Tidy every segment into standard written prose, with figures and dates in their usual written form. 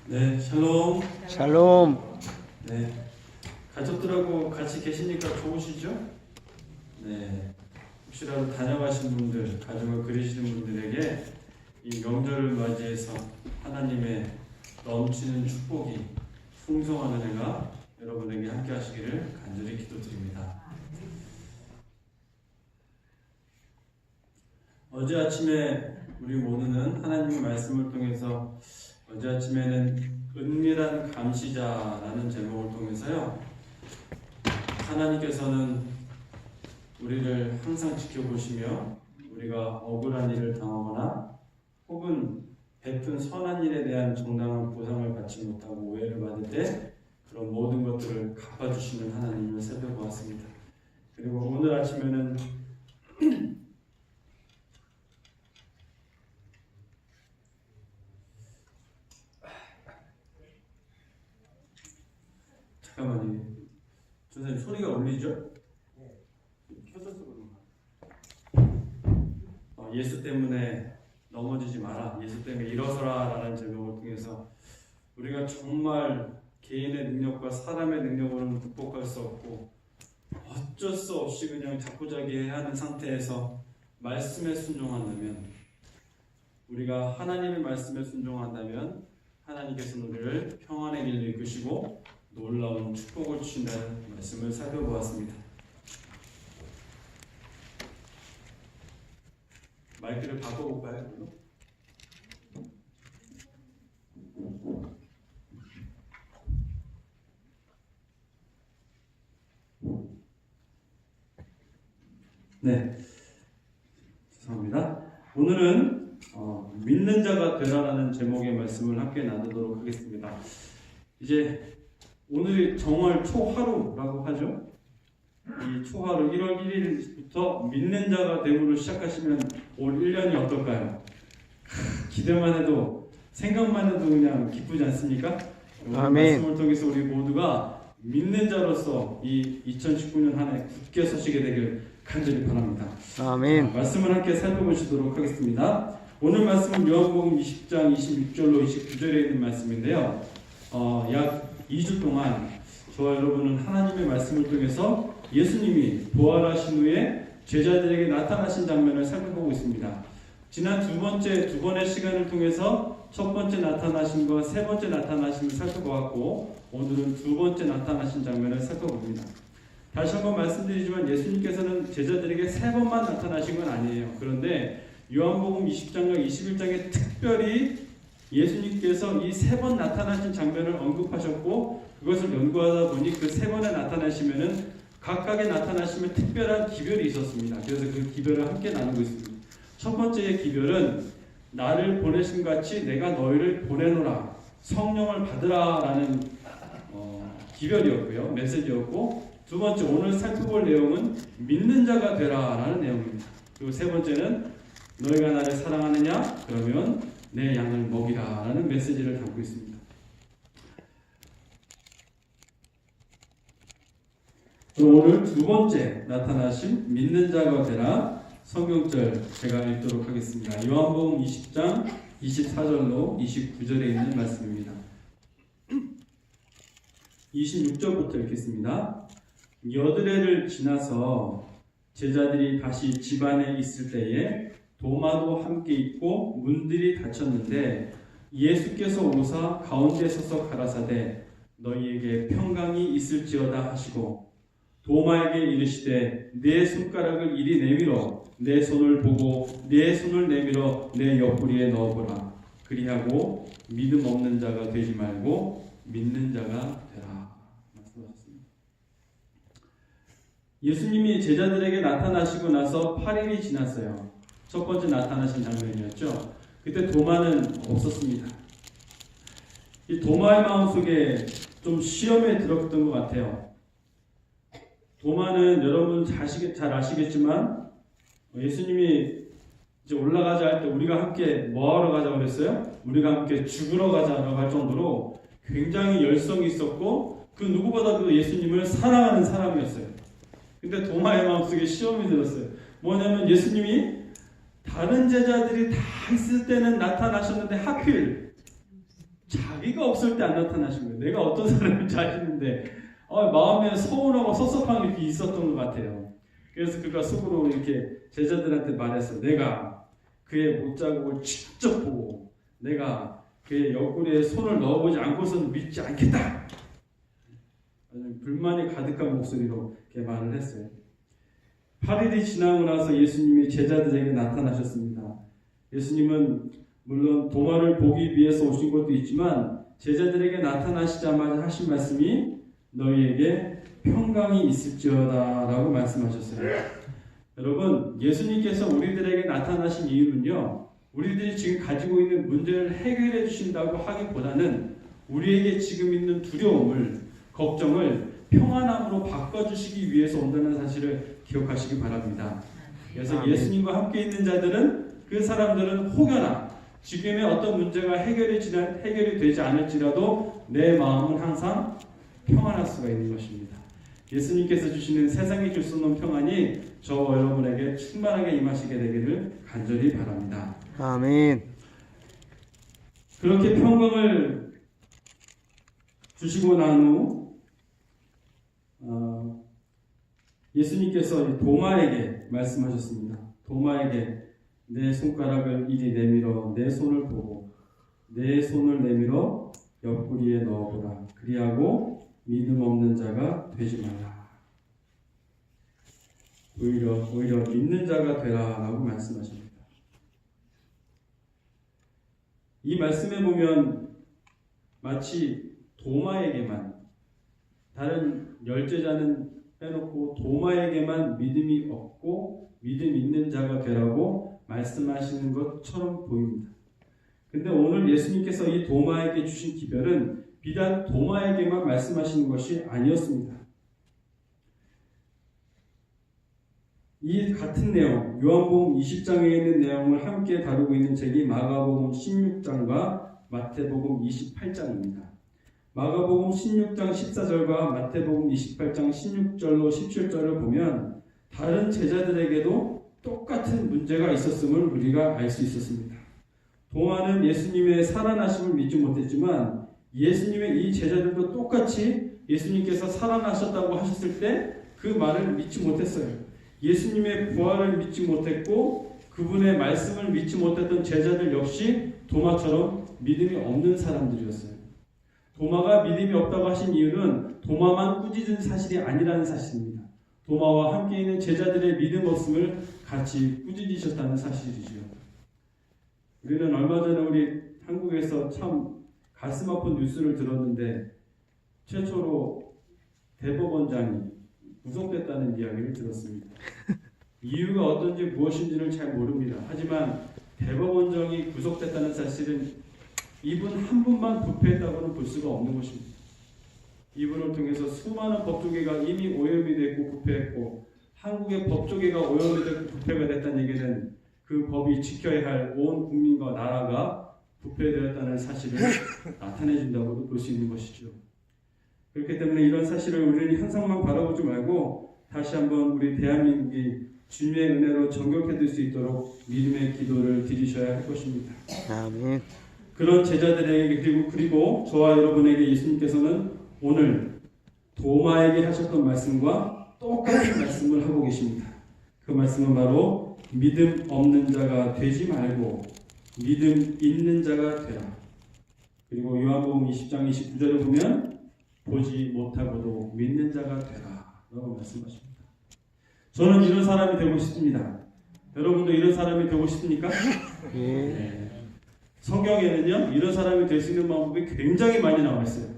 네, 샬롬. 샬롬. 네, 가족들하고 같이 계시니까 좋으시죠? 네, 혹시라도 다녀가신 분들, 가족을 그리시는 분들에게 이 명절을 맞이해서 하나님의 넘치는 축복이, 풍성한 은혜가 여러분에게 함께 하시기를 간절히 기도드립니다. 어제 아침에 우리 모두는 하나님의 말씀을 통해서 어제 아침에는 은밀한 감시자라는 제목을 통해서요, 하나님께서는 우리를 항상 지켜보시며 우리가 억울한 일을 당하거나 혹은 베푼 선한 일에 대한 정당한 보상을 받지 못하고 오해를 받을 때 그런 모든 것들을 갚아주시는 하나님을 살펴보았습니다. 그리고 오늘 아침에는 잠깐만요. 선생님 소리가 울리죠? 켜져서 그런가? 예수 때문에 넘어지지 마라, 예수 때문에 일어서라 라는 제목을 통해서 우리가 정말 개인의 능력과 사람의 능력으로는 극복할 수 없고 어쩔 수 없이 그냥 자꾸자기해야 하는 상태에서 말씀에 순종한다면, 우리가 하나님의 말씀에 순종한다면 하나님께서는 우리를 평안의 길로 이끄시고 놀라운 축복을 주신다는 말씀을 살펴보았습니다. 마이크를 바꿔볼까요? 네, 죄송합니다. 오늘은 믿는 자가 되라라는 제목의 말씀을 함께 나누도록 하겠습니다. 이제 오늘이 정월 초하루라고 하죠. 이 초하루 1월 1일부터 믿는 자가 됨으로 시작하시면 올 1년이 어떨까요? 기대만 해도, 생각만 해도 그냥 기쁘지 않습니까? 아멘. 말씀을 통해서 우리 모두가 믿는 자로서 이 2019년 한 해 굳게 서시게 되길 간절히 바랍니다. 아멘. 말씀을 함께 살펴보시도록 하겠습니다. 오늘 말씀은 요한복음 20장 26절로 29절에 있는 말씀인데요. 약 2주 동안 저와 여러분은 하나님의 말씀을 통해서 예수님이 부활하신 후에 제자들에게 나타나신 장면을 살펴보고 있습니다. 지난 두 번의 시간을 통해서 첫 번째 나타나심과 세 번째 나타나심을 살펴보았고, 오늘은 두 번째 나타나신 장면을 살펴봅니다. 다시 한번 말씀드리지만 예수님께서는 제자들에게 세 번만 나타나신 건 아니에요. 그런데 요한복음 20장과 21장에 특별히 예수님께서 이 세 번 나타나신 장면을 언급하셨고, 그것을 연구하다 보니 그 세 번에 나타나시면은 각각의 나타나시면 특별한 기별이 있었습니다. 그래서 그 기별을 함께 나누고 있습니다. 첫 번째의 기별은 나를 보내신 같이 내가 너희를 보내노라, 성령을 받으라 라는 기별이었고요, 메시지였고, 두 번째 오늘 살펴볼 내용은 믿는 자가 되라 라는 내용입니다. 그리고 세 번째는 너희가 나를 사랑하느냐? 그러면 내 양을 먹이라 라는 메시지를 담고 있습니다. 오늘 두 번째 나타나신 믿는 자가 되라 성경절 제가 읽도록 하겠습니다. 요한복음 20장 24절로 29절에 있는 말씀입니다. 26절부터 읽겠습니다. 여드레를 지나서 제자들이 다시 집 안에 있을 때에 도마도 함께 있고 문들이 닫혔는데 예수께서 오사 가운데 서서 가라사대 너희에게 평강이 있을지어다 하시고 도마에게 이르시되 내 손가락을 이리 내밀어 내 손을 보고 내 손을 내밀어 내 옆구리에 넣어보라. 그리하고 믿음 없는 자가 되지 말고 믿는 자가 되라. 말씀하셨습니다. 예수님이 제자들에게 나타나시고 나서 8일이 지났어요. 첫 번째 나타나신 장면이었죠. 그때 도마는 없었습니다. 이 도마의 마음속에 좀 시험에 들었던 것 같아요. 도마는 여러분 잘 아시겠지만 예수님이 이제 올라가자 할 때 우리가 함께 뭐하러 가자고 그랬어요? 우리가 함께 죽으러 가자라고 할 정도로 굉장히 열성이 있었고 그 누구보다도 예수님을 사랑하는 사람이었어요. 근데 도마의 마음속에 시험이 들었어요. 뭐냐면 예수님이 다른 제자들이 다 있을 때는 나타나셨는데 하필 자기가 없을 때 안 나타나신 거예요. 내가 어떤 사람인지 아시는데 마음에 서운하고 섭섭한 게 있었던 것 같아요. 그래서 그가 속으로 이렇게 제자들한테 말했어. 내가 그의 못자국을 직접 보고 내가 그의 옆구리에 손을 넣어보지 않고서는 믿지 않겠다. 불만이 가득한 목소리로 이렇게 말을 했어요. 8일이 지나고 나서 예수님이 제자들에게 나타나셨습니다. 예수님은 물론 도마를 보기 위해서 오신 것도 있지만 제자들에게 나타나시자마자 하신 말씀이 너희에게 평강이 있을지어다 라고 말씀하셨어요. 여러분, 예수님께서 우리들에게 나타나신 이유는요, 우리들이 지금 가지고 있는 문제를 해결해 주신다고 하기보다는 우리에게 지금 있는 두려움을, 걱정을 평안함으로 바꿔주시기 위해서 온다는 사실을 기억하시기 바랍니다. 그래서 예수님과 함께 있는 자들은, 그 사람들은 혹여나 지금의 어떤 문제가 해결이 되지 않을지라도 내 마음은 항상 평안할 수가 있는 것입니다. 예수님께서 주시는 세상이 줄 수 없는 평안이 저와 여러분에게 충만하게 임하시게 되기를 간절히 바랍니다. 아멘. 그렇게 평강을 주시고 난 후 예수님께서 도마에게 말씀하셨습니다. 도마에게 내 손가락을 이리 내밀어 내 손을 보고 내 손을 내밀어 옆구리에 넣어보라. 그리하고 믿음 없는 자가 되지 말라. 오히려 믿는 자가 되라라고 말씀하십니다. 이 말씀에 보면 마치 도마에게만, 다른 열제자는 빼놓고 도마에게만 믿음이 없고 믿음 있는 자가 되라고 말씀하시는 것처럼 보입니다. 근데 오늘 예수님께서 이 도마에게 주신 기별은 비단 도마에게만 말씀하시는 것이 아니었습니다. 이 같은 내용, 요한복음 20장에 있는 내용을 함께 다루고 있는 책이 마가복음 16장과 마태복음 28장입니다. 마가복음 16장 14절과 마태복음 28장 16절로 17절을 보면 다른 제자들에게도 똑같은 문제가 있었음을 우리가 알 수 있었습니다. 도마는 예수님의 살아나심을 믿지 못했지만 예수님의 이 제자들도 똑같이 예수님께서 살아나셨다고 하셨을 때 그 말을 믿지 못했어요. 예수님의 부활을 믿지 못했고 그분의 말씀을 믿지 못했던 제자들 역시 도마처럼 믿음이 없는 사람들이었어요. 도마가 믿음이 없다고 하신 이유는 도마만 꾸짖은 사실이 아니라는 사실입니다. 도마와 함께 있는 제자들의 믿음 없음을 같이 꾸짖으셨다는 사실이죠. 우리는 얼마 전에 우리 한국에서 참 가슴 아픈 뉴스를 들었는데 최초로 대법원장이 구속됐다는 이야기를 들었습니다. 이유가 어떤지 무엇인지는 잘 모릅니다. 하지만 대법원장이 구속됐다는 사실은 이분 한 분만 부패했다고는 볼 수가 없는 것입니다. 이분을 통해서 수많은 법조계가 이미 오염이 됐고 부패했고 한국의 법조계가 오염이 됐고 부패가 됐다는 얘기는 그 법이 지켜야 할 온 국민과 나라가 부패되었다는 사실을 나타내준다고도 볼 수 있는 것이죠. 그렇기 때문에 이런 사실을 우리는 현상만 바라보지 말고 다시 한번 우리 대한민국이 주님의 은혜로 정결해질 수 있도록 믿음의 기도를 드리셔야 할 것입니다. 아멘. 그런 제자들에게 그리고 저와 여러분에게 예수님께서는 오늘 도마에게 하셨던 말씀과 똑같은 말씀을 하고 계십니다. 그 말씀은 바로 믿음 없는 자가 되지 말고 믿음 있는 자가 되라. 그리고 요한복음 20장 29절을 보면 보지 못하고도 믿는 자가 되라 라고 말씀하십니다. 저는 이런 사람이 되고 싶습니다. 여러분도 이런 사람이 되고 싶습니까? 네. 성경에는요 이런 사람이 될 수 있는 방법이 굉장히 많이 나와 있어요.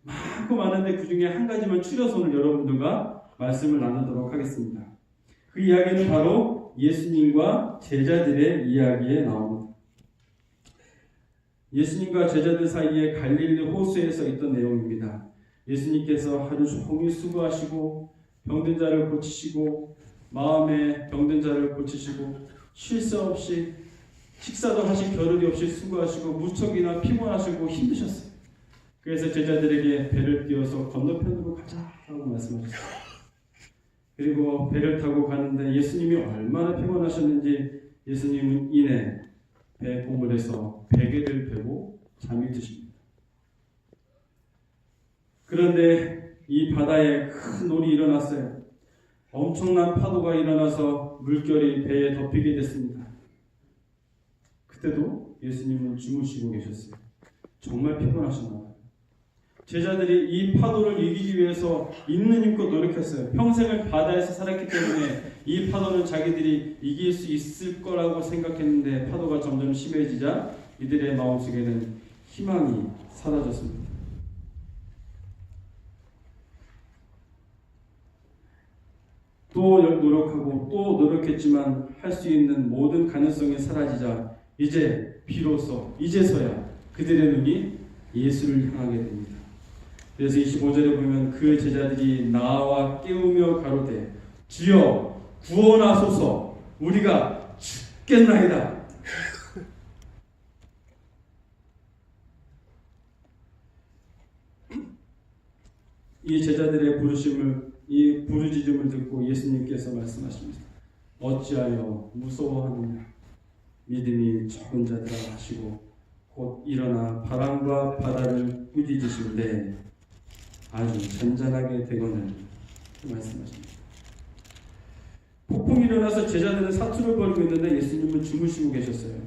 많고 많은데 그 중에 한 가지만 추려서 오늘 여러분들과 말씀을 나누도록 하겠습니다. 그 이야기는 바로 예수님과 제자들의 이야기에 나옵니다. 예수님과 제자들 사이에 갈릴리 호수에서 있던 내용입니다. 예수님께서 하루 종일 수고하시고 병든 자를 고치시고 마음에 병든 자를 고치시고 쉴 새 없이 식사도 하실 겨를이 없이 수고하시고 무척이나 피곤하시고 힘드셨어요. 그래서 제자들에게 배를 띄워서 건너편으로 가자라고 말씀하셨어요. 그리고 배를 타고 가는데 예수님이 얼마나 피곤하셨는지 예수님은 이내 배 보물에서 베개를 베고 잠이 드십니다. 그런데 이 바다에 큰 놀이 일어났어요. 엄청난 파도가 일어나서 물결이 배에 덮이게 됐습니다. 그때도 예수님은 주무시고 계셨어요. 정말 피곤하셨나 봐요. 제자들이 이 파도를 이기기 위해서 있는 힘껏 노력했어요. 평생을 바다에서 살았기 때문에 이 파도는 자기들이 이길 수 있을 거라고 생각했는데 파도가 점점 심해지자 이들의 마음속에는 희망이 사라졌습니다. 또 노력하고 또 노력했지만 할 수 있는 모든 가능성이 사라지자 이제 비로소 이제서야 그들의 눈이 예수를 향하게 됩니다. 그래서 25절에 보면 그 제자들이 나와 깨우며 가로되 주여 구원하소서 우리가 죽겠나이다. 이 제자들의 이 부르짖음을 듣고 예수님께서 말씀하십니다. 어찌하여 무서워하느냐 믿음이 적은 자들아 하시고 곧 일어나 바람과 바다를 꾸짖으시는데 아주 잔잔하게 되거늘 말씀하십니다. 폭풍이 일어나서 제자들은 사투를 벌이고 있는데 예수님은 주무시고 계셨어요.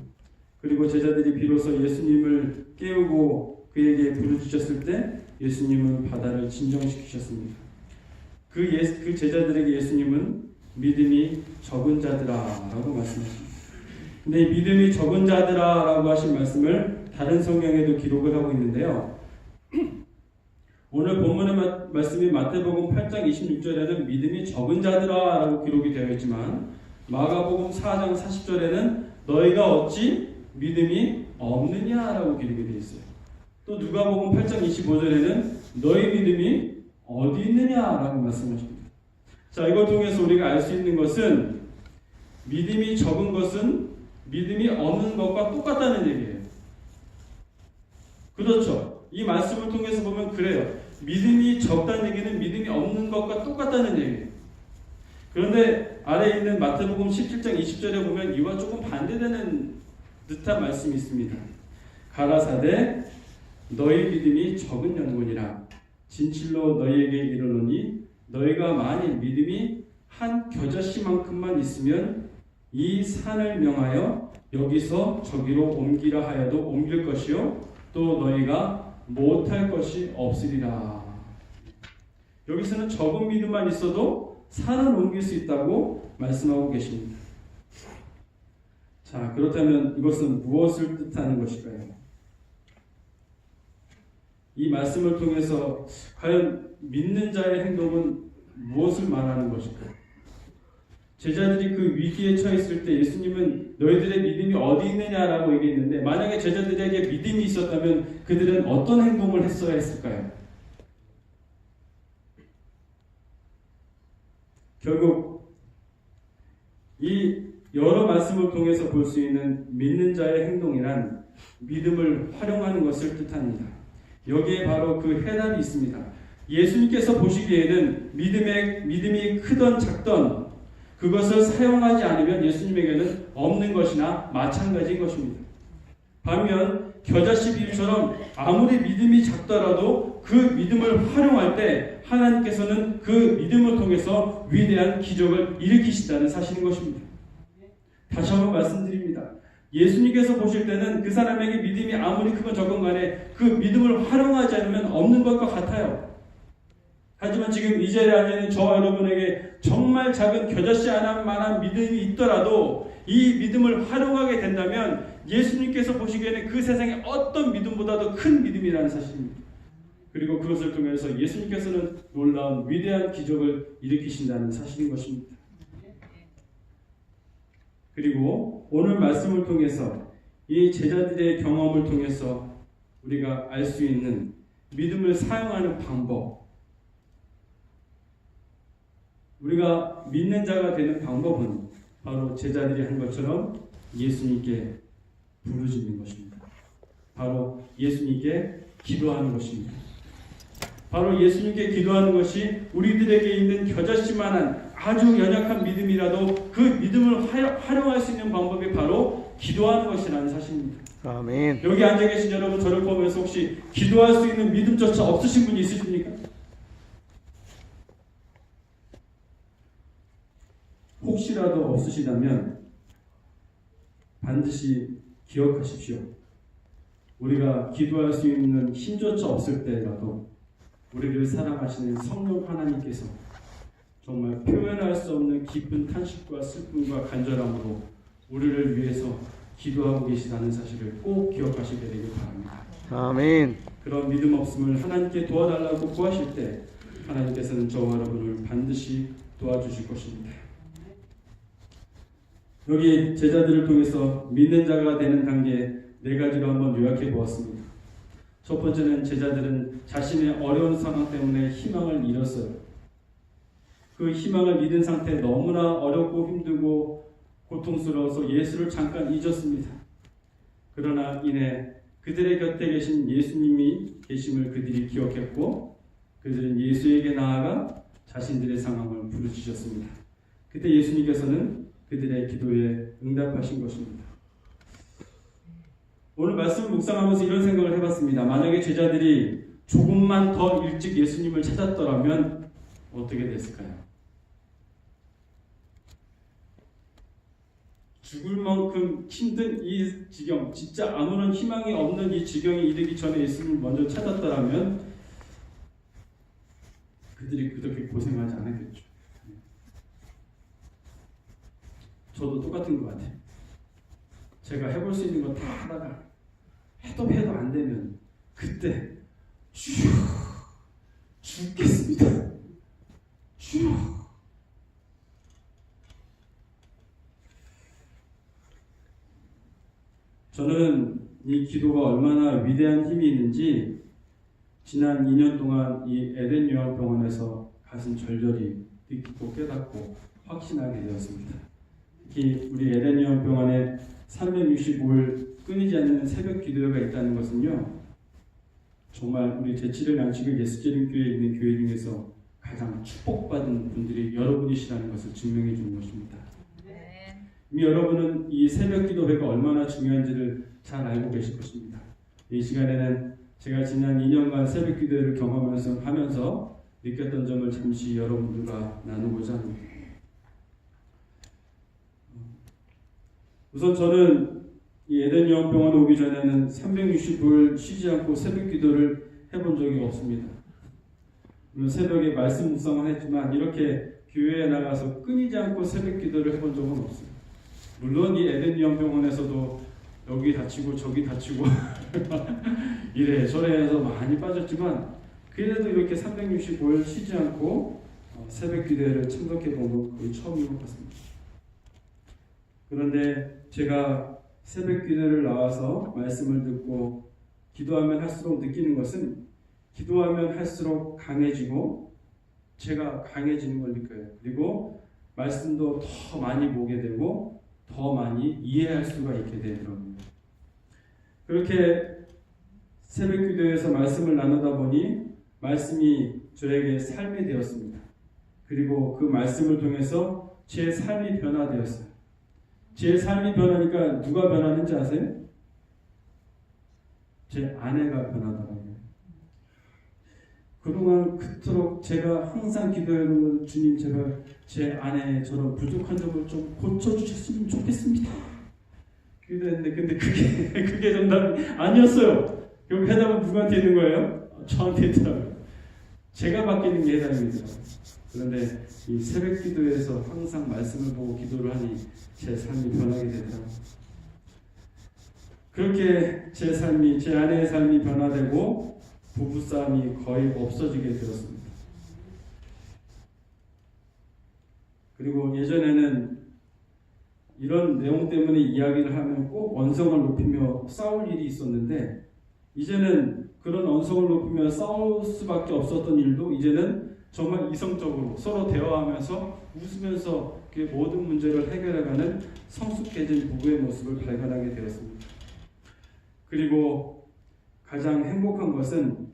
그리고 제자들이 비로소 예수님을 깨우고 그에게 부르짖었을 때 예수님은 바다를 진정시키셨습니다. 그 제자들에게 예수님은 믿음이 적은 자들아라고 말씀하십니다. 근데 이 믿음이 적은 자들아라고 하신 말씀을 다른 성경에도 기록을 하고 있는데요. 오늘 본문의 말씀이 마태복음 8장 26절에는 믿음이 적은 자들아라고 기록이 되어 있지만 마가복음 4장 40절에는 너희가 어찌 믿음이 없느냐라고 기록이 되어 있어요. 또 누가복음 8장 25절에는 너희 믿음이 어디 있느냐라고 말씀하십니다. 자, 이걸 통해서 우리가 알 수 있는 것은 믿음이 적은 것은 믿음이 없는 것과 똑같다는 얘기예요. 그렇죠. 이 말씀을 통해서 보면 그래요. 믿음이 적다는 얘기는 믿음이 없는 것과 똑같다는 얘기예요. 그런데 아래에 있는 마태복음 17장 20절에 보면 이와 조금 반대되는 듯한 말씀이 있습니다. 가라사대 너희 믿음이 적은 영혼이라 진실로 너희에게 이르노니 너희가 만일 믿음이 한 겨자씨만큼만 있으면 이 산을 명하여 여기서 저기로 옮기라 하여도 옮길 것이요 또 너희가 못할 것이 없으리라. 여기서는 적은 믿음만 있어도 산을 옮길 수 있다고 말씀하고 계십니다. 자, 그렇다면 이것은 무엇을 뜻하는 것일까요? 이 말씀을 통해서 과연 믿는 자의 행동은 무엇을 말하는 것일까요? 제자들이 그 위기에 처했을 때 예수님은 너희들의 믿음이 어디 있느냐라고 얘기했는데 만약에 제자들에게 믿음이 있었다면 그들은 어떤 행동을 했어야 했을까요? 결국 이 여러 말씀을 통해서 볼 수 있는 믿는 자의 행동이란 믿음을 활용하는 것을 뜻합니다. 여기에 바로 그 해답이 있습니다. 예수님께서 보시기에는 믿음이 크던 작던 그것을 사용하지 않으면 예수님에게는 없는 것이나 마찬가지인 것입니다. 반면 겨자씨 비유처럼 아무리 믿음이 작더라도 그 믿음을 활용할 때 하나님께서는 그 믿음을 통해서 위대한 기적을 일으키신다는 사실인 것입니다. 다시 한번 말씀드립니다. 예수님께서 보실 때는 그 사람에게 믿음이 아무리 크건 적건 간에 그 믿음을 활용하지 않으면 없는 것과 같아요. 하지만 지금 이 자리에 앉아있는 저와 여러분에게 정말 작은 겨자씨 하나만한 믿음이 있더라도 이 믿음을 활용하게 된다면 예수님께서 보시기에는 그 세상의 어떤 믿음보다도 큰 믿음이라는 사실입니다. 그리고 그것을 통해서 예수님께서는 놀라운 위대한 기적을 일으키신다는 사실인 것입니다. 그리고 오늘 말씀을 통해서 이 제자들의 경험을 통해서 우리가 알 수 있는 믿음을 사용하는 방법, 우리가 믿는 자가 되는 방법은 바로 제자들이 한 것처럼 예수님께 부르짖는 것입니다. 바로 예수님께 기도하는 것입니다. 바로 예수님께 기도하는 것이 우리들에게 있는 겨자씨만한 아주 연약한 믿음이라도 그 믿음을 활용할 수 있는 방법이 바로 기도하는 것이라는 사실입니다. 아멘. 여기 앉아 계신 여러분, 저를 보면서 혹시 기도할 수 있는 믿음조차 없으신 분이 있으십니까? 혹시라도 없으시다면 반드시 기억하십시오. 우리가 기도할 수 있는 힘조차 없을 때라도 우리를 사랑하시는 성령 하나님께서 정말 표현할 수 없는 깊은 탄식과 슬픔과 간절함으로 우리를 위해서 기도하고 계시다는 사실을 꼭 기억하시게 되길 바랍니다. 아멘. 그런 믿음 없음을 하나님께 도와달라고 구하실 때 하나님께서는 저와 여러분을 반드시 도와주실 것입니다. 여기 제자들을 통해서 믿는 자가 되는 단계 4가지로 한번 요약해 보았습니다. 첫 번째는 제자들은 자신의 어려운 상황 때문에 희망을 잃었어요. 그 희망을 잃은 상태에 너무나 어렵고 힘들고 고통스러워서 예수를 잠깐 잊었습니다. 그러나 이내 그들의 곁에 계신 예수님이 계심을 그들이 기억했고 그들은 예수에게 나아가 자신들의 상황을 부르짖었습니다. 그때 예수님께서는 그들의 기도에 응답하신 것입니다. 오늘 말씀을 묵상하면서 이런 생각을 해봤습니다. 만약에 제자들이 조금만 더 일찍 예수님을 찾았더라면 어떻게 됐을까요? 죽을 만큼 힘든 이 지경, 진짜 아무런 희망이 없는 이 지경에 이르기 전에 예수님을 먼저 찾았더라면 그들이 그렇게 고생하지 않았겠죠. 저도 똑같은 것 같아요. 제가 해볼 수 있는 거 다 하다가 해도 안 되면 그때 죽겠습니다. 저는 이 기도가 얼마나 위대한 힘이 있는지 지난 2년 동안 이 에덴 요양병원에서 가슴 절절히 느끼고 깨닫고 확신하게 되었습니다. 특히 우리 에덴 요양병원에 365일 끊이지 않는 새벽 기도회가 있다는 것은요, 정말 우리 제7회 양식을 예수재림교회에 있는 교회 중에서 가장 축복받은 분들이 여러분이시라는 것을 증명해 주는 것입니다. 이미 여러분은 이 새벽 기도회가 얼마나 중요한지를 잘 알고 계실 것입니다. 이 시간에는 제가 지난 2년간 새벽 기도회를 경험하면서 느꼈던 점을 잠시 여러분들과 나누고자 합니다. 우선 저는 이 에덴 요양병원 오기 전에는 365일 쉬지 않고 새벽 기도를 해본 적이 없습니다. 물론 새벽에 말씀 묵상은 했지만 이렇게 교회에 나가서 끊이지 않고 새벽 기도를 해본 적은 없어요. 물론 이 에덴 요양병원에서도 여기 다치고 저기 다치고 이래 저래 해서 많이 빠졌지만 그래도 이렇게 365일 쉬지 않고 새벽 기도회를 참석해 본 건 거의 처음인 것 같습니다. 그런데 제가 새벽 기도를 나와서 말씀을 듣고 기도하면 할수록 느끼는 것은 기도하면 할수록 강해지고 제가 강해지는 걸 느껴요. 그리고 말씀도 더 많이 보게 되고 더 많이 이해할 수가 있게 되더라고요. 그렇게 새벽 기도에서 말씀을 나누다 보니 말씀이 저에게 삶이 되었습니다. 그리고 그 말씀을 통해서 제 삶이 변화되었어요. 제 삶이 변하니까 누가 변하는지 아세요? 제 아내가 변하더라고요. 그동안 그토록 제가 항상 기도해오는 주님 제발 제 아내의 저런 부족한 점을 좀 고쳐주셨으면 좋겠습니다. 기도했는데 근데 그게 정답이 아니었어요. 결국 해답은 누구한테 있는 거예요? 저한테 있더라고요. 제가 바뀌는 게 해답이더라고요. 그런데 이 새벽 기도에서 항상 말씀을 보고 기도를 하니 제 삶이 변하게 되더라고요. 그렇게 제 삶이, 제 아내의 삶이 변화되고 부부싸움이 거의 없어지게 되었습니다. 그리고 예전에는 이런 내용 때문에 이야기를 하면 꼭 언성을 높이며 싸울 일이 있었는데 이제는 그런 언성을 높이며 싸울 수밖에 없었던 일도 이제는 정말 이성적으로 서로 대화하면서 웃으면서 그 모든 문제를 해결해가는 성숙해진 부부의 모습을 발견하게 되었습니다. 그리고 가장 행복한 것은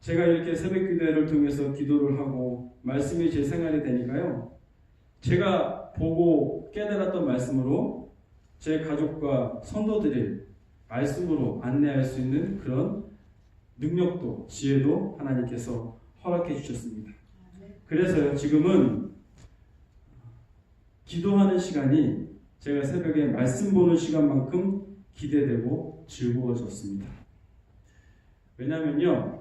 제가 이렇게 새벽 기도회를 통해서 기도를 하고 말씀이 제 생활이 되니까요. 제가 보고 깨달았던 말씀으로 제 가족과 성도들이 말씀으로 안내할 수 있는 그런 능력도 지혜도 하나님께서 허락해 주셨습니다. 그래서요, 지금은 기도하는 시간이 제가 새벽에 말씀 보는 시간만큼 기대되고 즐거워졌습니다. 왜냐면요,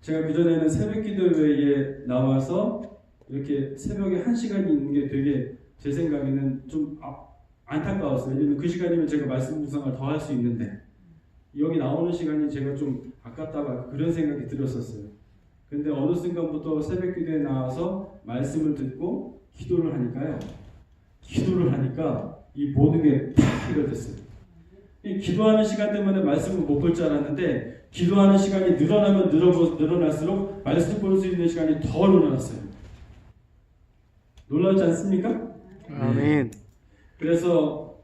제가 그전에는 새벽 기도회에 나와서 이렇게 새벽에 1시간이 있는 게 되게 제 생각에는 좀 안타까웠어요. 왜냐면 그 시간이면 제가 말씀 묵상을 더 할 수 있는데 여기 나오는 시간이 제가 좀 아깝다고 그런 생각이 들었었어요. 근데 어느 순간부터 새벽 기도에 나와서 말씀을 듣고 기도를 하니까 이 모든 게 다 해결됐어요. 이 기도하는 시간 때문에 말씀을 못 볼 줄 알았는데 기도하는 시간이 늘어나면 늘어날수록 말씀 볼 수 있는 시간이 더 늘어났어요. 놀랍지 않습니까? 아멘. 그래서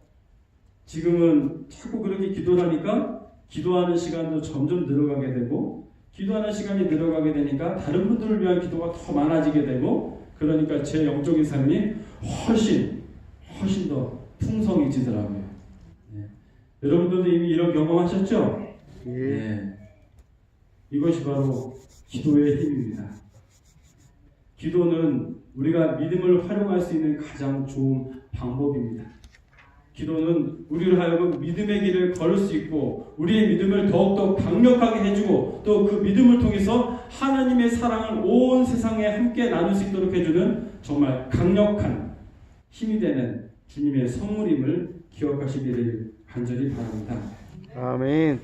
지금은 자꾸 그렇게 기도를 하니까 기도하는 시간도 점점 늘어가게 되고 기도하는 시간이 늘어가게 되니까 다른 분들을 위한 기도가 더 많아지게 되고 그러니까 제 영적인 삶이 훨씬 더 풍성해지더라고요. 여러분들도 이미 이런 경험하셨죠? 네. 이것이 바로 기도의 힘입니다. 기도는 우리가 믿음을 활용할 수 있는 가장 좋은 방법입니다. 기도는 우리를 하여금 믿음의 길을 걸을 수 있고 우리의 믿음을 더욱더 강력하게 해주고 또 그 믿음을 통해서 하나님의 사랑을 온 세상에 함께 나눌 수 있도록 해주는 정말 강력한 힘이 되는 주님의 선물임을 기억하시기를 간절히 바랍니다. 아멘.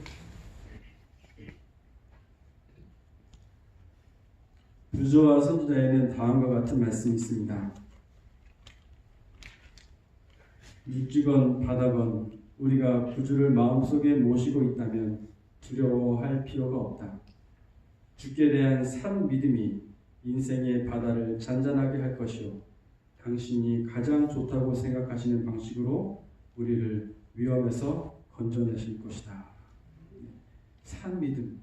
부조와 선지자에는 다음과 같은 말씀이 있습니다. 육지건 바다건 우리가 구주를 마음속에 모시고 있다면 두려워할 필요가 없다. 주께 대한 산 믿음이 인생의 바다를 잔잔하게 할 것이요 당신이 가장 좋다고 생각하시는 방식으로 우리를 위험에서 건져내실 것이다. 산 믿음,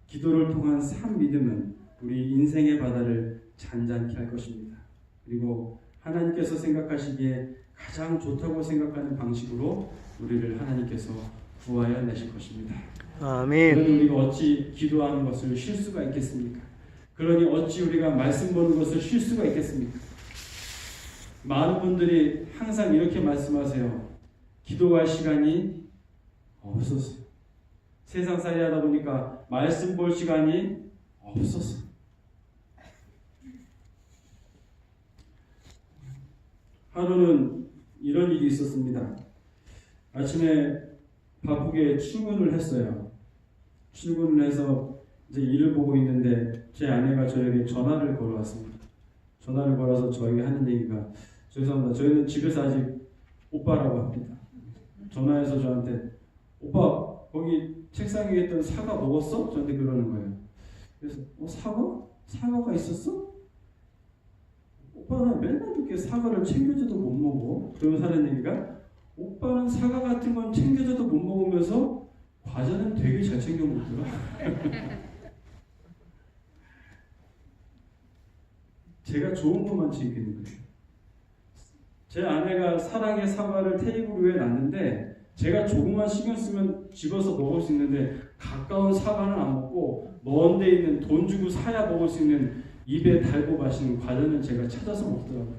기도를 통한 산 믿음은 우리 인생의 바다를 잔잔케 할 것입니다. 그리고 하나님께서 생각하시기에 가장 좋다고 생각하는 방식으로 우리를 하나님께서 구하여 내실 것입니다. 아멘. 그러니 우리가 어찌 기도하는 것을 쉴 수가 있겠습니까? 그러니 어찌 우리가 말씀 보는 것을 쉴 수가 있겠습니까? 많은 분들이 항상 이렇게 말씀하세요. 기도할 시간이 없었어요. 세상살이 하다 보니까 말씀 볼 시간이 없었어요. 하루는 이런 일이 있었습니다. 아침에 바쁘게 출근을 했어요. 출근을 해서 이제 일을 보고 있는데 제 아내가 저에게 전화를 걸어왔습니다. 전화를 걸어서 저에게 하는 얘기가 죄송합니다. 저희는 집에서 아직 오빠라고 합니다. 전화해서 저한테 오빠 거기 책상 위에 있던 사과 먹었어? 저한테 그러는 거예요. 그래서 사과? 사과가 있었어? 오빠는 맨날 이렇게 사과를 챙겨줘도 못 먹어. 그러면서 하는 얘기가 오빠는 사과 같은 건 챙겨줘도 못 먹으면서 과자는 되게 잘 챙겨 먹더라. 제가 좋은 것만 챙기는 거예요. 제 아내가 사랑의 사과를 테이블 위에 놨는데 제가 조금만 신경 쓰면 집어서 먹을 수 있는데 가까운 사과는 안 먹고 먼 데 있는 돈 주고 사야 먹을 수 있는 입에 달고 마시는 과자는 제가 찾아서 먹더라고요.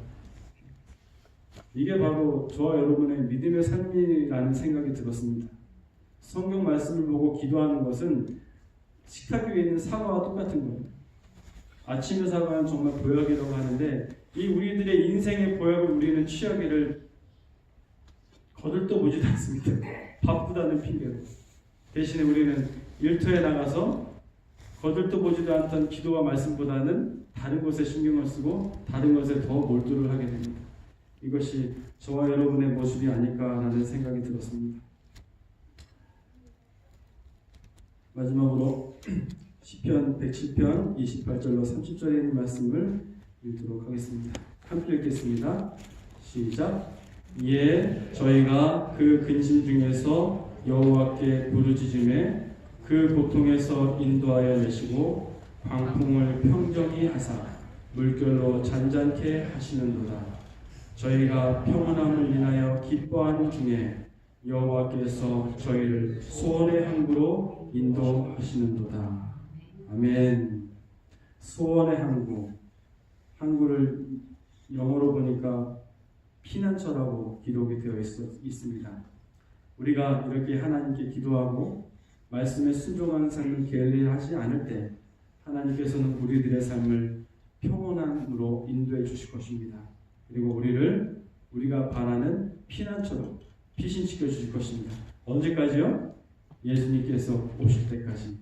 이게 바로 저와 여러분의 믿음의 삶이라는 생각이 들었습니다. 성경 말씀을 보고 기도하는 것은 식탁 위에 있는 사과와 똑같은 거예요. 아침의 사과는 정말 보약이라고 하는데 이 우리들의 인생의 보약을 우리는 취하기를 거들떠보지도 않습니다. 바쁘다는 핑계로. 대신에 우리는 일터에 나가서 거들떠보지도 않던 기도와 말씀보다는 다른 것에 신경을 쓰고 다른 것에 더 몰두를 하게 됩니다. 이것이 저와 여러분의 모습이 아닐까라는 생각이 들었습니다. 마지막으로 시편 107편 28절로 30절에 있는 말씀을 읽도록 하겠습니다. 함께 읽겠습니다. 시작. 이에 저희가 그 근심 중에서 여호와께 부르짖음에 그 고통에서 인도하여 내시고 광풍을 평정히 하사 물결로 잔잔케 하시는도다. 저희가 평안함을 인하여 기뻐하는 중에 여호와께서 저희를 소원의 항구로 인도하시는도다. 아멘. 소원의 항구. 항구를 영어로 보니까 피난처라고 기록이 되어 있습니다. 우리가 이렇게 하나님께 기도하고 말씀에 순종하는 삶을 게을리하지 않을 때 하나님께서는 우리들의 삶을 평온함으로 인도해 주실 것입니다. 그리고 우리가 바라는 피난처로 피신시켜 주실 것입니다. 언제까지요? 예수님께서 오실 때까지.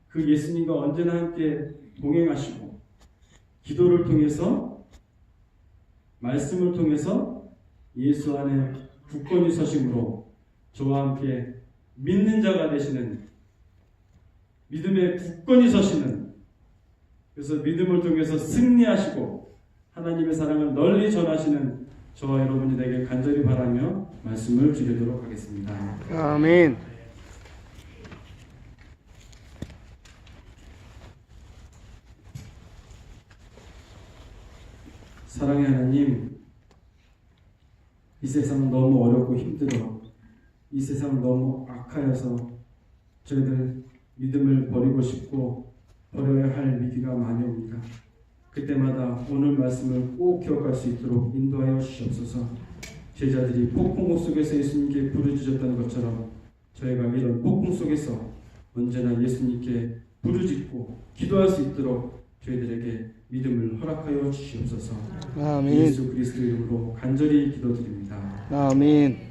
그 예수님과 언제나 함께 동행하시고 기도를 통해서 말씀을 통해서 예수 안에 굳건히 서심으로 저와 함께 믿는 자가 되시는 믿음에 굳건히 서시는 그래서 믿음을 통해서 승리하시고 하나님의 사랑을 널리 전하시는 저와 여러분이 되길 간절히 바라며 말씀을 드리도록 하겠습니다. 아멘. 사랑의 하나님, 이 세상은 너무 어렵고 힘들어. 이 세상은 너무 악하여서 저희들 믿음을 버리고 싶고 버려야 할 위기가 많이 옵니다. 그때마다 오늘 말씀을 꼭 기억할 수 있도록 인도하여 주시옵소서. 제자들이 폭풍 속에서 예수님께 부르짖었던 것처럼 저희가 이런 폭풍 속에서 언제나 예수님께 부르짖고 기도할 수 있도록 저희들에게 믿음을 허락하여 주시옵소서. 아멘. 예수 그리스도 이름으로 간절히 기도드립니다. 아멘.